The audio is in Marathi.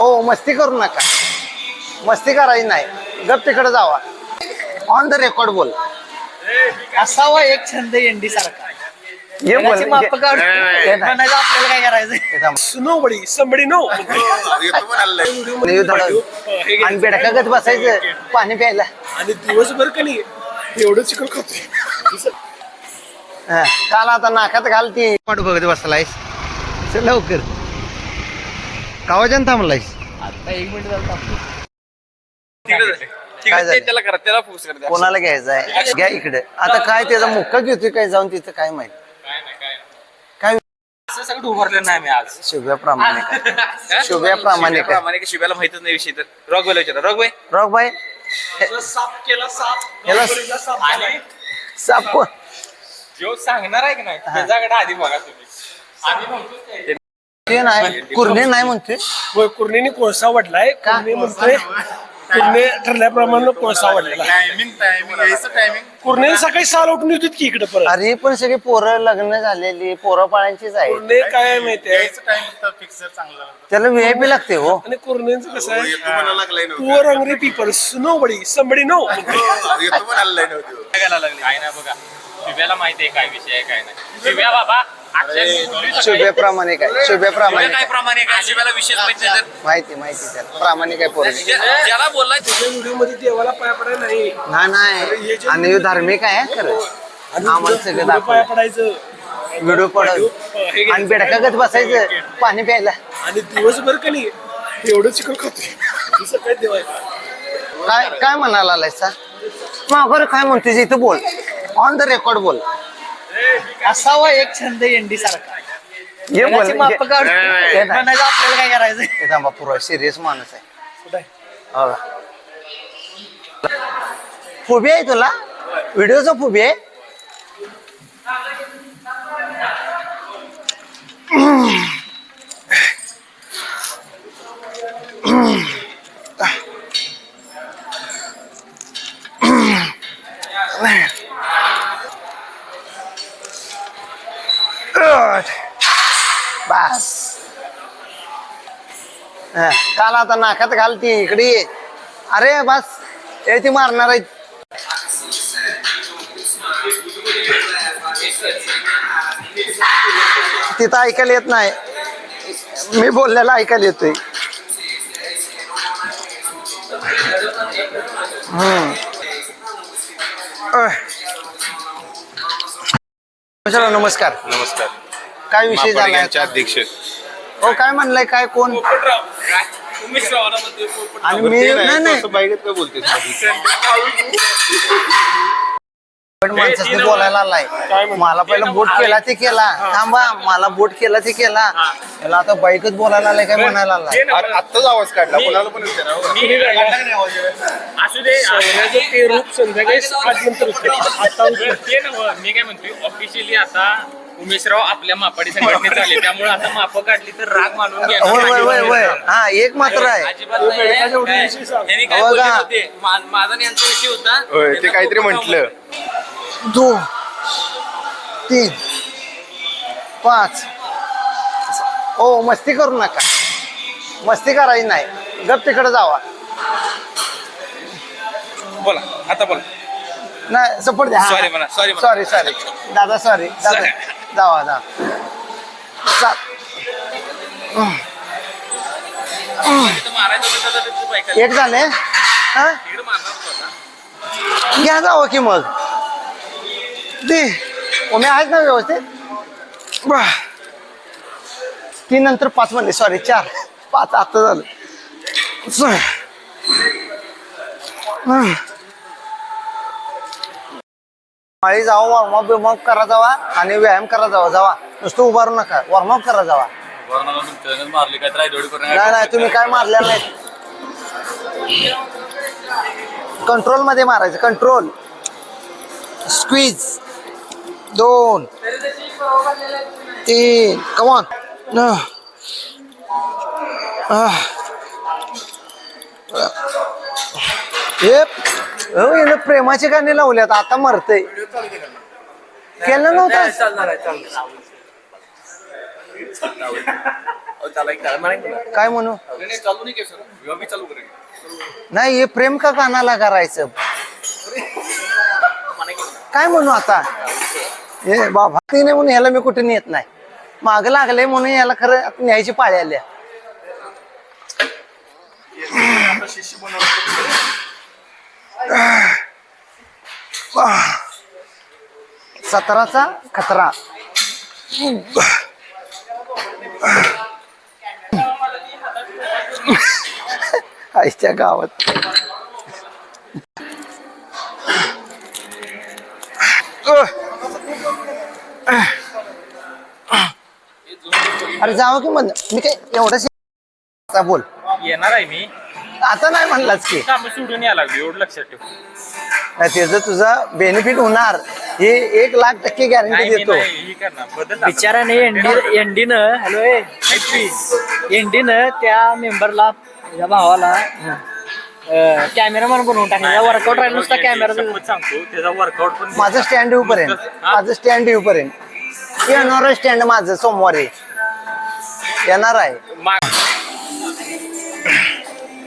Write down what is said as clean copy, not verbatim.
हो मस्ती करू नका, मस्ती करायची नाही, गप तिकडे जावा. ऑन द रेकॉर्ड बोल. असावा एक छंद एंडी सारखा. ये बोल माप काढ म्हणायचं आपल्याला काय करायचं. Nobody somebody no. आणि बेडकागत बसायचं पाणी प्यायला. आणि दिवसभर का नाही एवढं चिकन खातोय. काल आता नाकात घालती वाट बघत बसलायस लवकर कावाच्यान थांबलायस. आता 1 मिनिट झालं. काय झालं? त्याला करा, त्याला फोर्स करा. कोणाला घ्यायचंय घ्या इकडे. आता काय त्याचा मुक्का घेतोय काय जाऊन तिथं काय माहित. काय असं सगळं उभारलं नाही मी आज. शुभ्या प्रामाणिक शुभ्या प्रामाणिक प्रामाणिक शिवायला माहितच नाही विषय. तर रॉक बायला विचारा. रॉक बाय रॉक बाई साप केला साप. याला साप कोण जो सांगणार आहे की नाही त्याच्याकडे आधी बघा तुम्ही. आधी म्हणतो ते नाही कुर्णे नाही म्हणतोय. होय कुर्णीने कोळसा वाढलाय. कुर्णी म्हणतोय कुर्णे ठरल्याप्रमाणे कोळसा वाढलेला. टायमिंग कुर्णे सकाळी 6ला उठून येतात की इकडे परत. अरे पण सगळी पोरं लग्न झालेली पोरं पाळ्यांचीच आहे. कुर्णे काय माहितीये त्याला व्हीआयपी लागते हो. आणि कुर्ण्यांचं कसं आहे poor hungry peoples nobody somebody no. काय नाही बघा. शिव्याला माहिती आहे काय विषय आहे काय नाही. शिव्या बाबा शुभ्या प्रामाणिक आहे. शुभ्या प्रामाणिक काय आहे. प्रमाणे काय शिव्याला विशेष माहिती नाही. तर माहिती त्याला प्रामाणिक आहे पोरं. ज्याला बोललाय व्हिडिओ मध्ये देवाला पाया पडायला नाही. नाही आणि ह्यो धार्मिक आहे खरं. आम्हाला सगळं पाया दाखव पडायचं. व्हिडिओ पडत आणि बेडकागत बसायचं पाणी प्यायला. आणि दिवसभर का नाही एवढं चिकन खातोय. दुसरं काय देवायचं. काय काय म्हणाला आलाय सा माघार काय म्हणतेस इथं बोल. ऑन द रेकॉर्ड बोल. असावा एक छंद एंडी सारखा. ये बोल माप काढ म्हणायचं आपल्याला काय करायचं. थांबा पुरा सिरियस माणूस आहे. कुठं आहे? हो. फुबी आहे तुला व्हिडिओचा फुबी आहे. बस काल आता नाकात घालती इकडे ये. अरे बस हे ती मारणार आहे. तिथं ऐकायला येत नाही. मी बोललेलं ऐकायला येतोय. नमस्कार. नमस्कार. काय विषय झालाय अध्यक्ष हो काय म्हणलंय काय कोण आणि मी नाही पण माणसाने बोलायला आलाय. मला पहिला बोट केला ते केला. थांबा मला बोट केला ते केला. त्याला आता बाईकच बोलायला आलाय काय म्हणायला आलाय. आत्ताच आवाज काढला. कोणाला पण असू दे. ते रूप संध्याकाळी 8 नंतर मी काय म्हणतोय ऑफिशियली आता उमेशराव आपल्या मापाडी संघटनेत आले. त्यामुळे आता माप काढली तर राग मानून घ्या. वय वय वय हा एक मात्र आहे. अजिबात नाही. काय बोलले होते माझा आणि यांचा विषय होता. ते काहीतरी म्हटलं. 2 3 5 हो मस्ती करू नका, मस्ती करायची नाही, गप तिकडे जावा. बोला आता बोला. नाही सपोर्ट द्या. सॉरी म्हणा. सॉरी सॉरी सॉरी दादा सॉरी दादा जावा जा. एक झाले हा घ्या जावं की मग दे. मी आहेत ना व्यवस्थित. 3 नंतर 5 म्हणले. सॉरी 4 5 आता झालं. माळी जावा वॉर्मअप बिमअप करा जावा आणि व्यायाम करा जावा. जावा नुसतं उभारू नका वॉर्मअप करा जावा. नाही नाही तुम्ही काय मारलेलं नाही. कंट्रोल मध्ये मारायचं. Control squeeze 2 3 come on. हे प्रेमाचे गाणे लावल्यात आता मरतय. केलं नव्हतं काय म्हणू नाही हे प्रेम का कानाला करायचं काय म्हणू आता हे बाबा तिने म्हणून ह्याला मी कुठे नेत नाही माग लागले म्हणून याला खरं न्यायची पाळी आल्या 17चा खतरा आईच्या गावात अरे जावं की म्हण मी काय एवढं बोल येणार आहे मी आता नाही म्हणलाच की काम सोडून यायला लागली एवढं लक्षात ठेव त्याचं तुझा बेनिफिट होणार हे 1,00,000% गॅरंटी देतो बिचाराने एनडीनं हॅलो एनडीनं त्या मेंबरला त्या भावाला कॅमेरामॅन बनवून टाकला वर्कआउट राहिला नुसता कॅमेरा सांगतो त्याचा वर्कआउट पण माझं स्टँड येऊपर्यंत येणार स्टँड माझं सोमवारी येणार आहे